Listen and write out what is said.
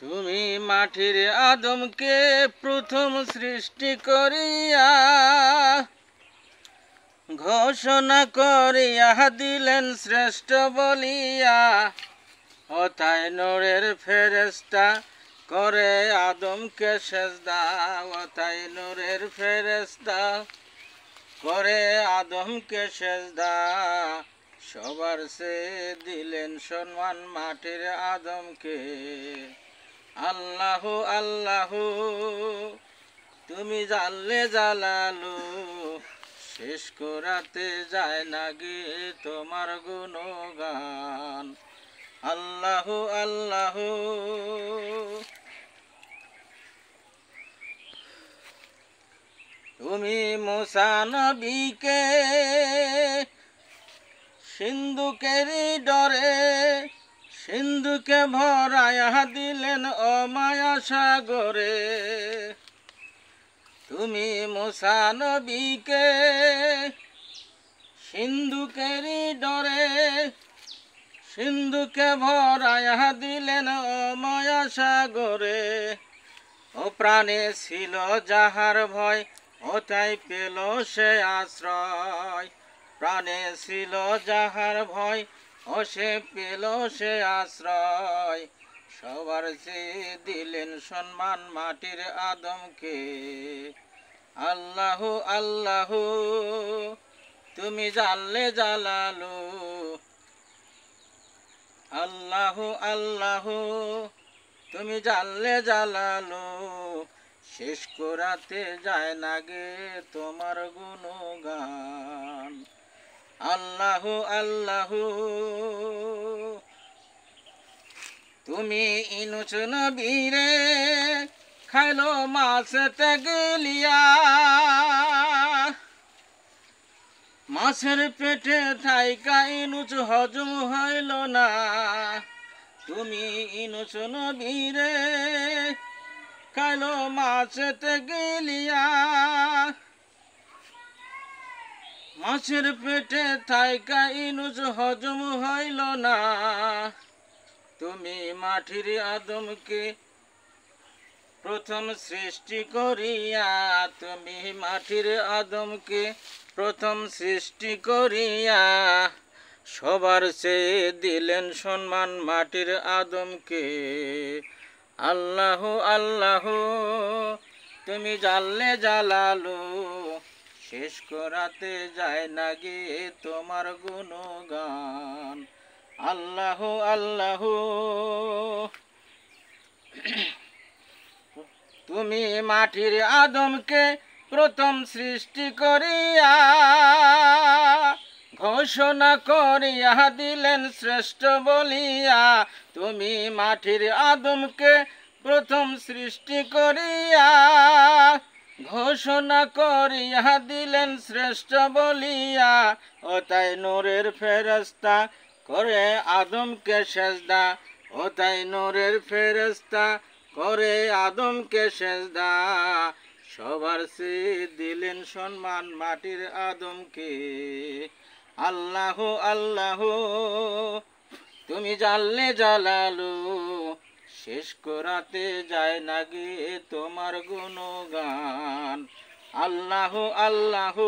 তুমি মাটির আদমকে প্রথম সৃষ্টি করিয়া ঘোষণা করিয়া দিলেন শ্রেষ্ঠ বলিয়া, অথায় নূরের ফেরেশতা করে আদমকে সেজদা, অথায় নূরের ফেরেশতা করে আদমকে সেজদা। সবার সে দিলেন সম্মান মাটির আদমকে। আল্লাহু আল্লাহু তুমি জানলে জালালু, শেষ করাতে যায় না গে তোমার গুণগান। আল্লাহু আল্লাহু তুমি মুসা নবীকে সিন্ধুকেরই ডরে সিন্ধুকে ভরায়া দিলেন অমায়া সাগরে। তুমি মুসা নবীকে সিন্ধুকেরই ডরে সিন্ধুকে ভরায়া দিলেন অমায়া সাগরে। ও প্রাণে ছিল যাহার ভয়, ও তাই পেল সে আশ্রয়। প্রাণে ছিল যাহার ভয়, ও সে পেল সে আশ্রয়। সবার সে দিলেন সম্মান মাটির আদমকে। আল্লাহু আল্লাহু তুমি জানলে জালালু, আল্লাহু আল্লাহু তুমি জানলে জালালু, শেষ করাতে যায় না গে তোমার গুণগান। আল্লাহু আল্লাহু তুমি ইনুস নবীরে খাইলো মাছেতে গেলিয়া, মাছের পেটে থাইকা ইনুস হজম হইল না। তুমি ইনুস নবীরে খাইলো মাছেতে গেলিয়া, মাছের পেটে থাইকা ইনুস হজম হইল না। তুমি মাটির আদমকে প্রথম সৃষ্টি করিয়া, তুমি মাটির আদমকে প্রথম সৃষ্টি করিয়া সবার চেয়ে দিলেন সম্মান মাটির আদমকে। আল্লাহু আল্লাহু তুমি জানলে জালালু, শেষ করাতে যায় না গে তোমার গুণগান। আল্লাহু আল্লাহু তুমি মাটির আদমকে প্রথম সৃষ্টি করিয়া ঘোষণা করিয়া দিলেন শ্রেষ্ঠ বলিয়া। তুমি মাটির আদমকে প্রথম সৃষ্টি করিয়া ঘোষণা করিয়া দিলেন শ্রেষ্ঠ বলিয়া, ও তাই নূরের ফেরেশতা করে আদমকে সেজদা, ও তাই নূরের ফেরেশতা করে আদমকে সেজদা। সবার সে দিলেন সম্মান মাটির আদমকে। আল্লাহু আল্লাহু তুমি জানলে জালালু, শেষ করাতে যায় না গে তোমার গুণগান। আল্লাহু আল্লাহু